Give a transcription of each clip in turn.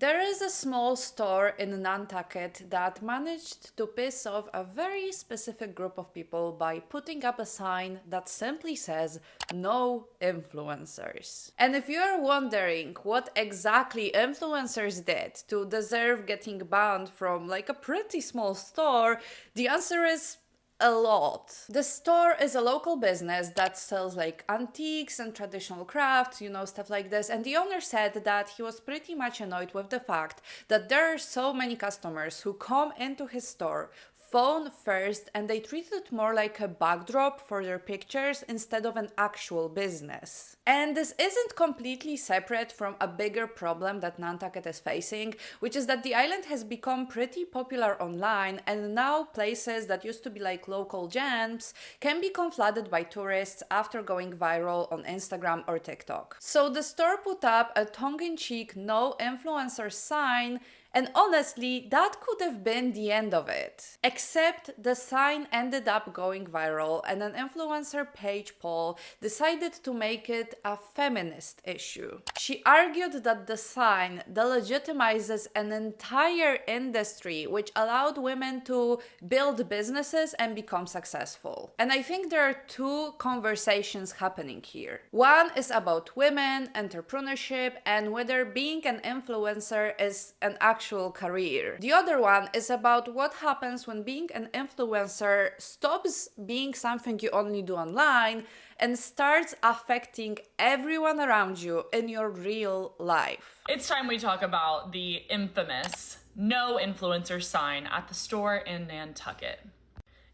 There is a small store in Nantucket that managed to piss off a very specific group of people by putting up a sign that simply says no influencers. And if you're wondering what exactly influencers did to deserve getting banned from like a pretty small store, the answer is a lot. The store is a local business that sells like antiques and traditional crafts, stuff like this. And the owner said that he was pretty much annoyed with the fact that there are so many customers who come into his store phone first and they treat it more like a backdrop for their pictures instead of an actual business. And this isn't completely separate from a bigger problem that Nantucket is facing, which is that the island has become pretty popular online, and now places that used to be like local gems can become flooded by tourists after going viral on Instagram or TikTok. So the store put up a tongue-in-cheek no influencer sign, and honestly, that could have been the end of it. Except the sign ended up going viral, and an influencer page poll decided to make it a feminist issue. She argued that the sign delegitimizes an entire industry which allowed women to build businesses and become successful. And I think there are two conversations happening here. One is about women, entrepreneurship, and whether being an influencer is an actual career. The other one is about what happens when being an influencer stops being something you only do online and starts affecting everyone around you in your real life. It's time we talk about the infamous no influencer sign at the store in Nantucket.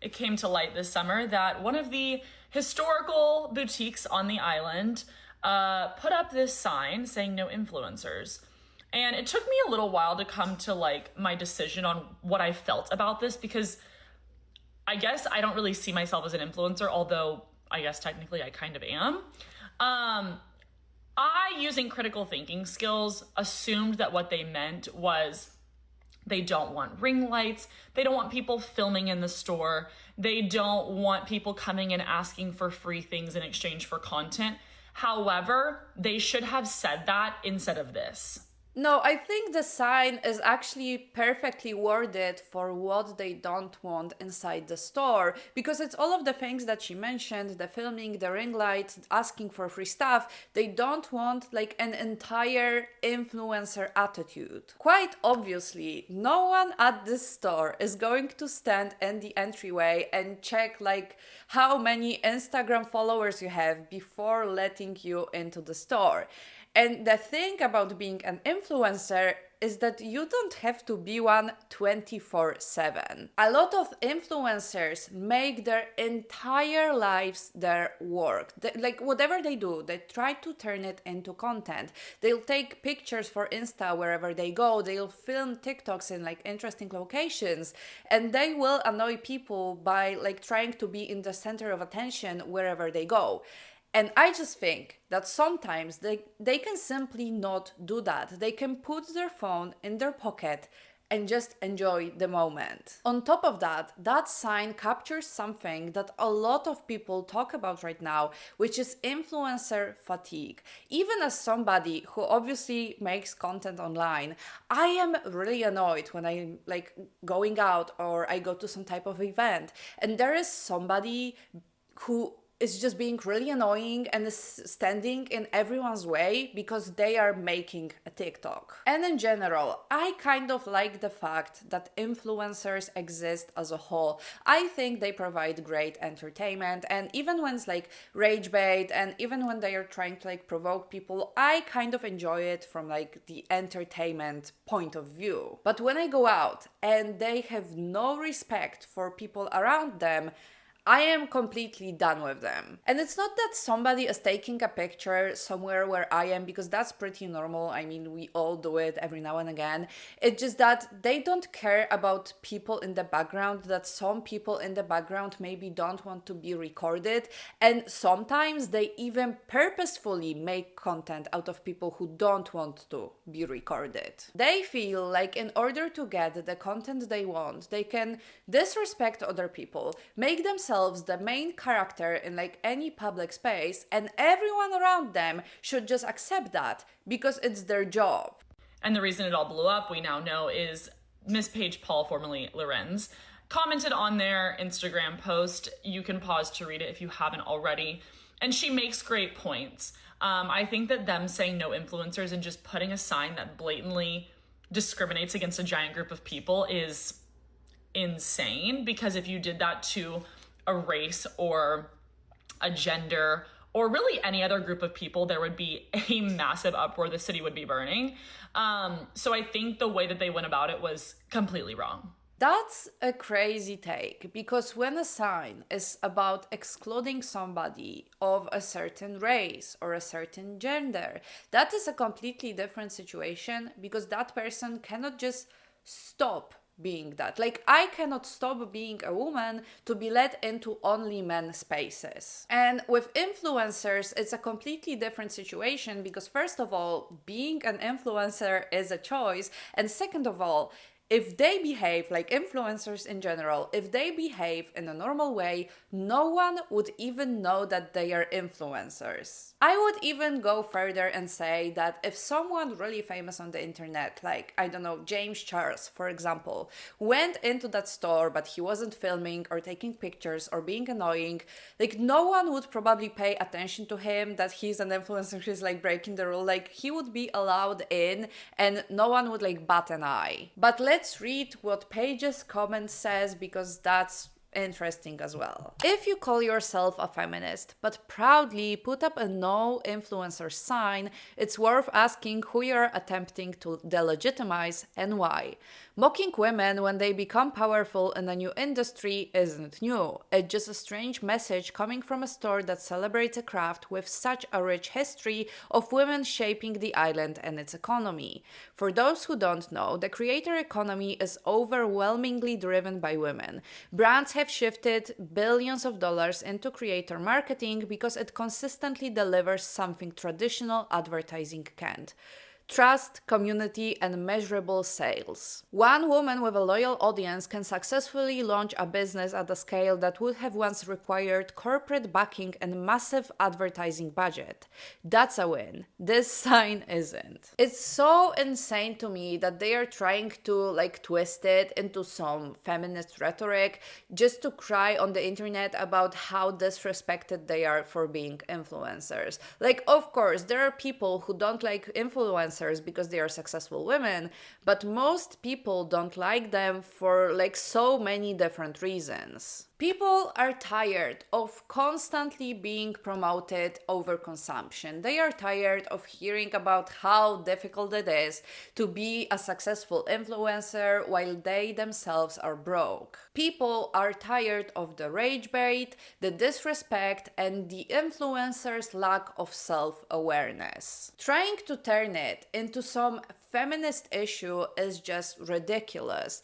It came to light this summer that one of the historical boutiques on the island put up this sign saying no influencers. And it took me a little while to come to like my decision on what I felt about this, because I guess I don't really see myself as an influencer, although I guess technically I kind of am. I, using critical thinking skills, assumed that what they meant was they don't want ring lights, they don't want people filming in the store, they don't want people coming and asking for free things in exchange for content. However, they should have said that instead of this. No, I think the sign is actually perfectly worded for what they don't want inside the store, because it's all of the things that she mentioned, the filming, the ring lights, asking for free stuff. They don't want like an entire influencer attitude. Quite obviously, no one at this store is going to stand in the entryway and check like how many Instagram followers you have before letting you into the store. And the thing about being an influencer is that you don't have to be one 24/7. A lot of influencers make their entire lives their work. Like whatever they do, they try to turn it into content. They'll take pictures for Insta wherever they go. They'll film TikToks in like interesting locations, and they will annoy people by like trying to be in the center of attention wherever they go. And I just think that sometimes they can simply not do that. They can put their phone in their pocket and just enjoy the moment. On top of that, that sign captures something that a lot of people talk about right now, which is influencer fatigue. Even as somebody who obviously makes content online, I am really annoyed when I'm like going out or I go to some type of event and there is somebody who is just being really annoying and is standing in everyone's way because they are making a TikTok. And in general, I kind of like the fact that influencers exist as a whole. I think they provide great entertainment, and even when it's like rage bait and even when they are trying to like provoke people, I kind of enjoy it from like the entertainment point of view. But when I go out and they have no respect for people around them, I am completely done with them. And it's not that somebody is taking a picture somewhere where I am, because that's pretty normal. I mean, we all do it every now and again. It's just that they don't care about people in the background, that some people in the background maybe don't want to be recorded. And sometimes they even purposefully make content out of people who don't want to be recorded. They feel like in order to get the content they want, they can disrespect other people, make themselves the main character in like any public space, and everyone around them should just accept that because it's their job. And the reason it all blew up, we now know, is Miss Paige Paul, formerly Lorenz, commented on their Instagram post. You can pause to read it if you haven't already. And she makes great points. I think that them saying no influencers and just putting a sign that blatantly discriminates against a giant group of people is insane, because if you did that to a race or a gender or really any other group of people, there would be a massive uproar. The city would be burning. So I think the way that they went about it was completely wrong. That's a crazy take, because when a sign is about excluding somebody of a certain race or a certain gender, that is a completely different situation, because that person cannot just stop being that. Like, I cannot stop being a woman to be let into only men spaces. And with influencers, it's a completely different situation, because first of all, being an influencer is a choice, and second of all, if they behave like influencers in general, if they behave in a normal way, no one would even know that they are influencers. I would even go further and say that if someone really famous on the internet, like, I don't know, James Charles, for example, went into that store but he wasn't filming or taking pictures or being annoying, like, no one would probably pay attention to him that he's an influencer who's like breaking the rule. Like, he would be allowed in and no one would like bat an eye. But let's read what Paige's comment says, because that's interesting as well. If you call yourself a feminist but proudly put up a no influencer sign, it's worth asking who you're attempting to delegitimize and why. Mocking women when they become powerful in a new industry isn't new. It's just a strange message coming from a store that celebrates a craft with such a rich history of women shaping the island and its economy. For those who don't know, the creator economy is overwhelmingly driven by women. Brands have shifted billions of dollars into creator marketing because it consistently delivers something traditional advertising can't: trust, community, and measurable sales. One woman with a loyal audience can successfully launch a business at a scale that would have once required corporate backing and massive advertising budget. That's a win. This sign isn't. It's so insane to me that they are trying to like twist it into some feminist rhetoric just to cry on the internet about how disrespected they are for being influencers. Like, of course, there are people who don't like influencers because they are successful women, but most people don't like them for like so many different reasons. People are tired of constantly being promoted overconsumption. They are tired of hearing about how difficult it is to be a successful influencer while they themselves are broke. People are tired of the rage bait, the disrespect, and the influencers' lack of self-awareness. Trying to turn it into some feminist issue is just ridiculous.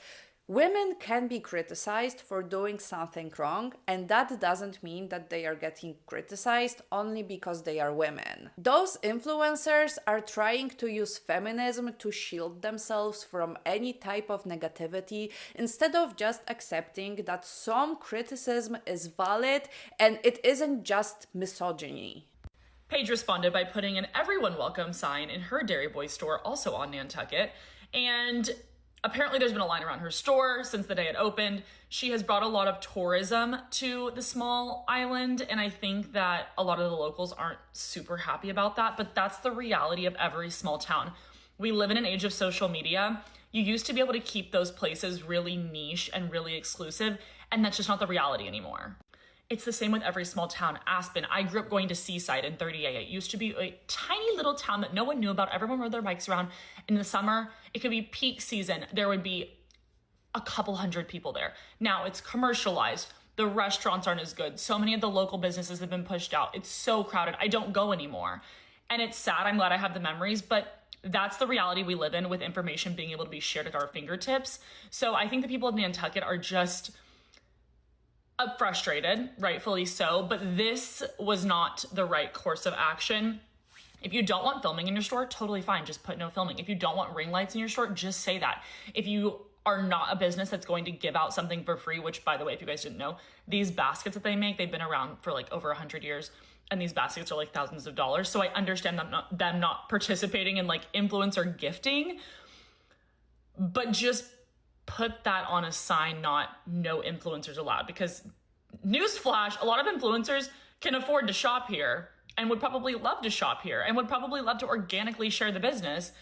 Women can be criticized for doing something wrong, and that doesn't mean that they are getting criticized only because they are women. Those influencers are trying to use feminism to shield themselves from any type of negativity instead of just accepting that some criticism is valid and it isn't just misogyny. Paige responded by putting an everyone welcome sign in her Dairy Boy store, also on Nantucket, and apparently there's been a line around her store since the day it opened. She has brought a lot of tourism to the small island, and I think that a lot of the locals aren't super happy about that, but that's the reality of every small town. We live in an age of social media. You used to be able to keep those places really niche and really exclusive, and that's just not the reality anymore. It's the same with every small town. Aspen, I grew up going to Seaside in 30A. It used to be a tiny little town that no one knew about. Everyone rode their bikes around. In the summer, it could be peak season. There would be a couple hundred people there. Now it's commercialized. The restaurants aren't as good. So many of the local businesses have been pushed out. It's so crowded. I don't go anymore. And it's sad. I'm glad I have the memories, but that's the reality we live in with information being able to be shared at our fingertips. So I think the people of Nantucket are just frustrated, rightfully so, but this was not the right course of action. If you don't want filming in your store, totally fine, just put no filming. If you don't want ring lights in your store, just say that. If you are not a business that's going to give out something for free, which, by the way, if you guys didn't know, these baskets that they make, they've been around for like over 100 years. And these baskets are like thousands of dollars. So I understand them not participating in like influencer gifting, but just put that on a sign, not no influencers allowed. Because newsflash, a lot of influencers can afford to shop here and would probably love to shop here and would probably love to organically share the business.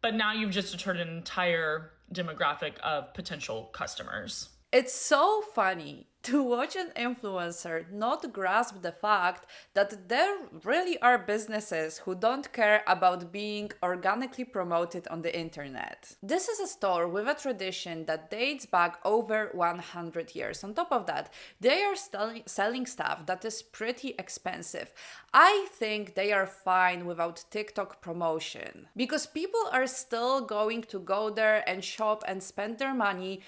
But now you've just deterred an entire demographic of potential customers. It's so funny to watch an influencer not grasp the fact that there really are businesses who don't care about being organically promoted on the internet. This is a store with a tradition that dates back over 100 years. On top of that, they are selling stuff that is pretty expensive. I think they are fine without TikTok promotion because people are still going to go there and shop and spend their money.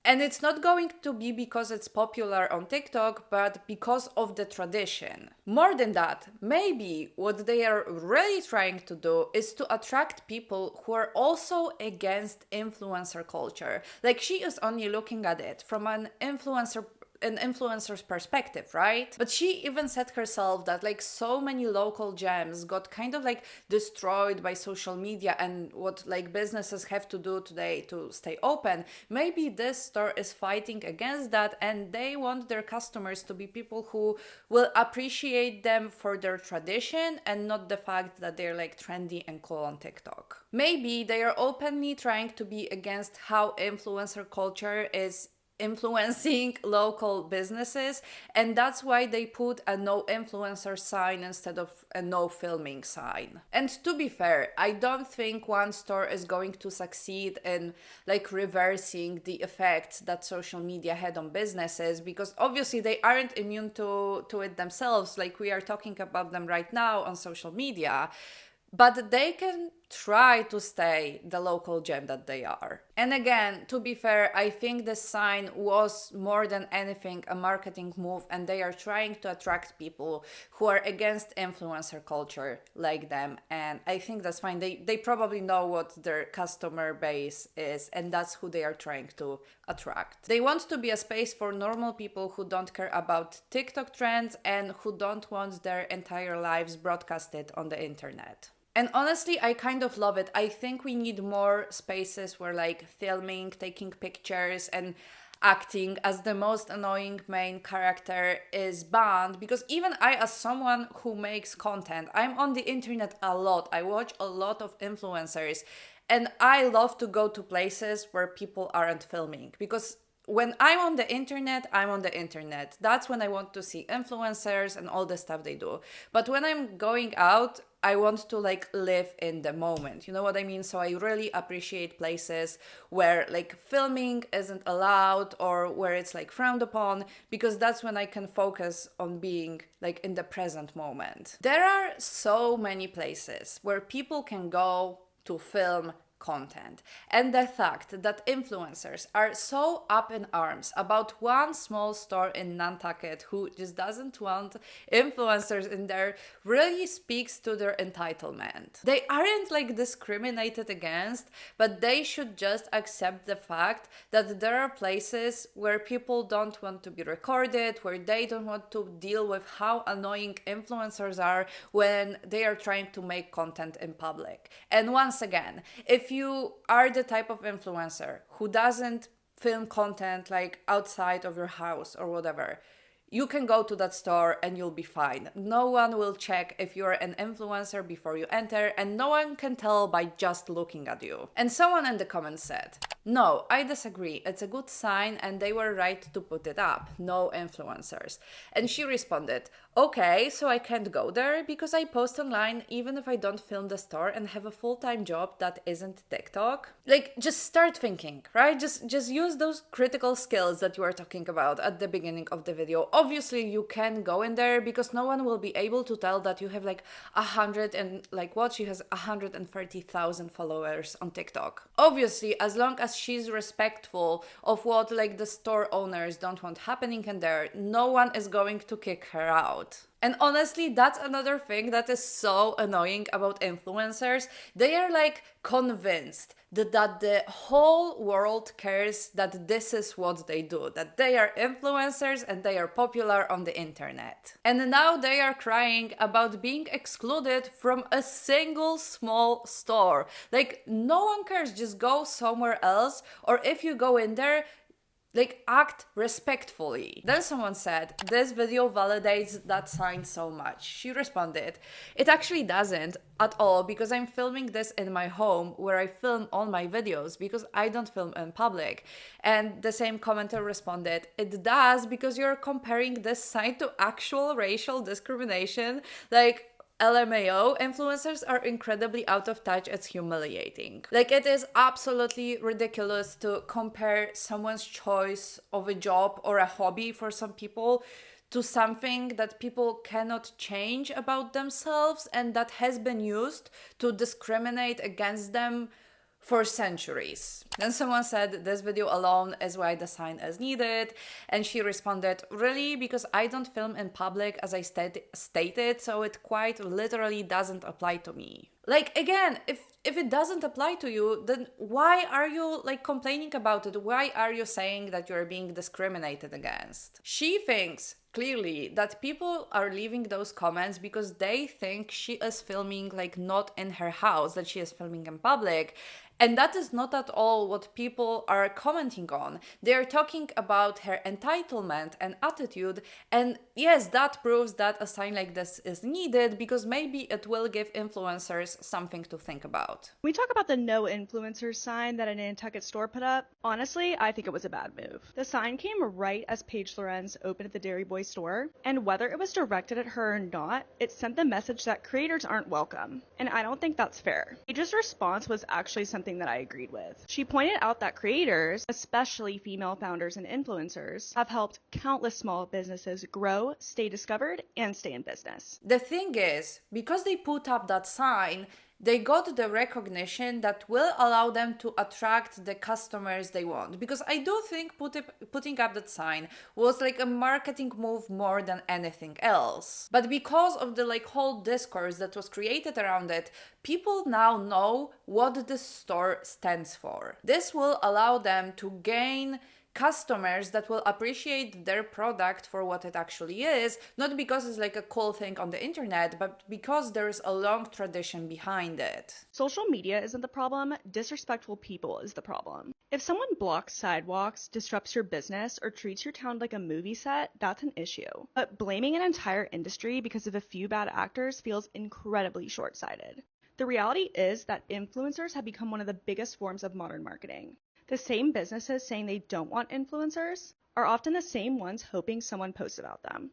And it's not going to be because it's popular on TikTok, but because of the tradition. More than that, maybe what they are really trying to do is to attract people who are also against influencer culture. Like, she is only looking at it from an influencer's perspective, right? But she even said herself that like so many local gems got kind of like destroyed by social media and what like businesses have to do today to stay open. Maybe this store is fighting against that and they want their customers to be people who will appreciate them for their tradition and not the fact that they're like trendy and cool on TikTok. Maybe they are openly trying to be against how influencer culture is influencing local businesses, and that's why they put a no influencer sign instead of a no filming sign. And to be fair, I don't think one store is going to succeed in like reversing the effects that social media had on businesses, because obviously they aren't immune to it themselves, like we are talking about them right now on social media. But they can try to stay the local gem that they are. And again, to be fair, I think this sign was more than anything a marketing move, and they are trying to attract people who are against influencer culture like them. And I think that's fine. They probably know what their customer base is, and that's who they are trying to attract. They want to be a space for normal people who don't care about TikTok trends and who don't want their entire lives broadcasted on the internet. And honestly, I kind of love it. I think we need more spaces where like filming, taking pictures, and acting as the most annoying main character is banned, because even I, as someone who makes content, I'm on the internet a lot. I watch a lot of influencers and I love to go to places where people aren't filming, because when I'm on the internet, I'm on the internet. That's when I want to see influencers and all the stuff they do. But when I'm going out, I want to like live in the moment. You know what I mean? So I really appreciate places where like filming isn't allowed or where it's like frowned upon, because that's when I can focus on being like in the present moment. There are so many places where people can go to film content. And the fact that influencers are so up in arms about one small store in Nantucket who just doesn't want influencers in there really speaks to their entitlement. They aren't like discriminated against, but they should just accept the fact that there are places where people don't want to be recorded, where they don't want to deal with how annoying influencers are when they are trying to make content in public. And once again, if you are the type of influencer who doesn't film content like outside of your house or whatever, you can go to that store and you'll be fine. No one will check if you're an influencer before you enter, and no one can tell by just looking at you. And someone in the comments said, "No, I disagree. It's a good sign and they were right to put it up. No influencers." And she responded, "Okay, so I can't go there because I post online even if I don't film the store and have a full-time job that isn't TikTok." Like, just start thinking, right? Just use those critical skills that you were talking about at the beginning of the video. Obviously, you can go in there because no one will be able to tell that you have like 100 and like what? She has 130,000 followers on TikTok. Obviously, as long as she's respectful of what like the store owners don't want happening in there, no one is going to kick her out. about. And honestly, that's another thing that is so annoying about influencers. They are like convinced that the whole world cares that this is what they do, that they are influencers and they are popular on the internet. And now they are crying about being excluded from a single small store. Like, no one cares, just go somewhere else, or if you go in there, like, act respectfully. Then someone said, this video validates that sign so much. She responded, it actually doesn't at all, because I'm filming this in my home where I film all my videos, because I don't film in public. And the same commenter responded, it does, because you're comparing this sign to actual racial discrimination. Like, LMAO, influencers are incredibly out of touch. It's humiliating. Like, it is absolutely ridiculous to compare someone's choice of a job or a hobby for some people to something that people cannot change about themselves and that has been used to discriminate against them for centuries. Then someone said, this video alone is why the sign is needed. And she responded, really? Because I don't film in public, as I stated, so it quite literally doesn't apply to me. Like, again, if it doesn't apply to you, then why are you like complaining about it? Why are you saying that you're being discriminated against? She thinks clearly that people are leaving those comments because they think she is filming like not in her house, that she is filming in public. And that is not at all what people are commenting on. They are talking about her entitlement and attitude. And yes, that proves that a sign like this is needed, because maybe it will give influencers something to think about. When we talk about the no influencers sign that a Nantucket store put up, honestly, I think it was a bad move. The sign came right as Paige Lorenz opened at the Dairy Boy store, and whether it was directed at her or not, it sent the message that creators aren't welcome. And I don't think that's fair. Paige's response was actually something that I agreed with. She pointed out that creators, especially female founders and influencers, have helped countless small businesses grow, stay discovered, and stay in business. The thing is, because they put up that sign, they got the recognition that will allow them to attract the customers they want. Because I do think putting up that sign was like a marketing move more than anything else. But because of the like whole discourse that was created around it, people now know what the store stands for. This will allow them to gain customers that will appreciate their product for what it actually is, not because it's like a cool thing on the internet, but because there's a long tradition behind it. Social media isn't the problem, disrespectful people is the problem. If someone blocks sidewalks, disrupts your business, or treats your town like a movie set, that's an issue. But blaming an entire industry because of a few bad actors feels incredibly short-sighted. The reality is that influencers have become one of the biggest forms of modern marketing. The same businesses saying they don't want influencers are often the same ones hoping someone posts about them.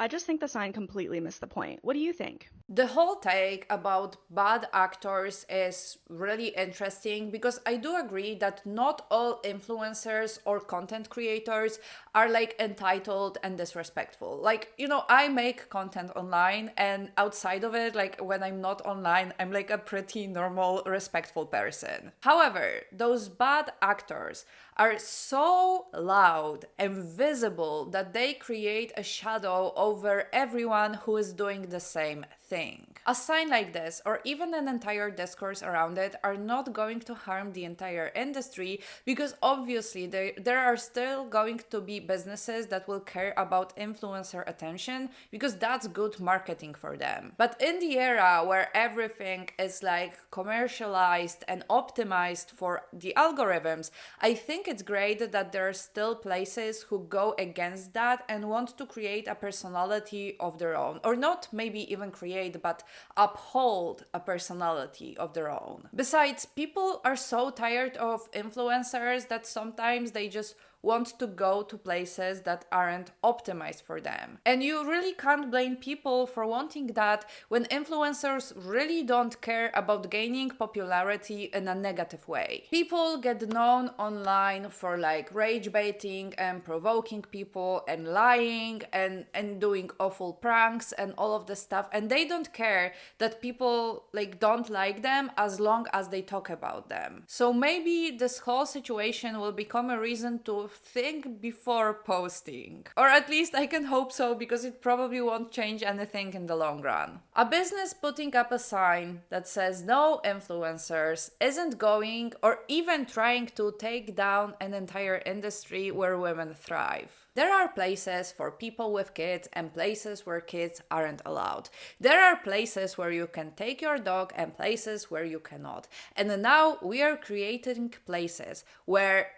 I just think the sign completely missed the point. What do you think? The whole take about bad actors is really interesting, because I do agree that not all influencers or content creators are like entitled and disrespectful. Like, you know, I make content online, and outside of it, like when I'm not online, I'm like a pretty normal, respectful person. However, those bad actors are so loud and visible that they create a shadow over everyone who is doing the same thing. A sign like this, or even an entire discourse around it, are not going to harm the entire industry, because obviously there are still going to be businesses that will care about influencer attention, because that's good marketing for them. But in the era where everything is like commercialized and optimized for the algorithms, I think it's great that there are still places who go against that and want to create a personality of their own, or not maybe even create, but uphold a personality of their own. Besides, people are so tired of influencers that sometimes they just want to go to places that aren't optimized for them. And you really can't blame people for wanting that when influencers really don't care about gaining popularity in a negative way. People get known online for like rage baiting and provoking people and lying and doing awful pranks and all of this stuff, and they don't care that people like don't like them as long as they talk about them. So maybe this whole situation will become a reason to think before posting. Or at least I can hope so, because it probably won't change anything in the long run. A business putting up a sign that says no influencers isn't going or even trying to take down an entire industry where women thrive. There are places for people with kids and places where kids aren't allowed. There are places where you can take your dog and places where you cannot. And now we are creating places where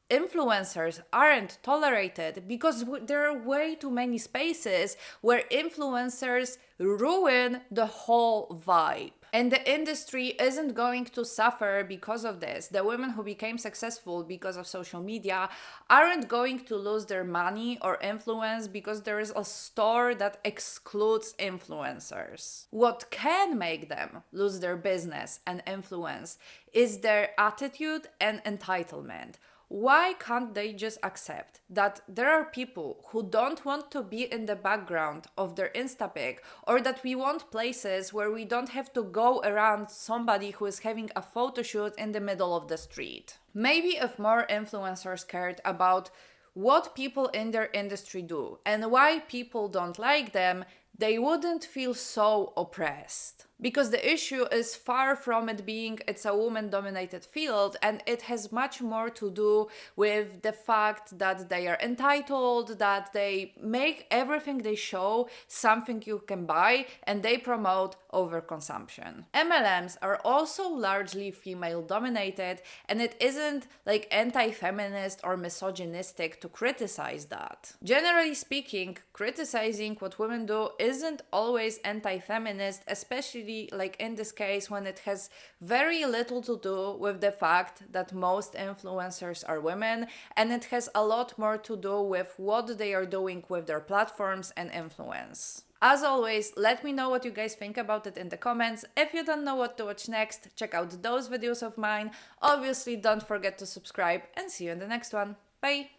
influencers aren't tolerated because there are way too many spaces where influencers ruin the whole vibe. And the industry isn't going to suffer because of this. The women who became successful because of social media aren't going to lose their money or influence because there is a store that excludes influencers. What can make them lose their business and influence is their attitude and entitlement. Why can't they just accept that there are people who don't want to be in the background of their Instapic, or that we want places where we don't have to go around somebody who is having a photo shoot in the middle of the street? Maybe if more influencers cared about what people in their industry do and why people don't like them, they wouldn't feel so oppressed. Because the issue is far from it being it's a woman-dominated field, and it has much more to do with the fact that they are entitled, that they make everything they show something you can buy, and they promote overconsumption. MLMs are also largely female-dominated, and it isn't like anti-feminist or misogynistic to criticize that. Generally speaking, criticizing what women do isn't always anti-feminist, especially like in this case when it has very little to do with the fact that most influencers are women, and it has a lot more to do with what they are doing with their platforms and influence. As always, let me know what you guys think about it in the comments. If you don't know what to watch next, check out those videos of mine. Obviously, don't forget to subscribe, and see you in the next one. Bye!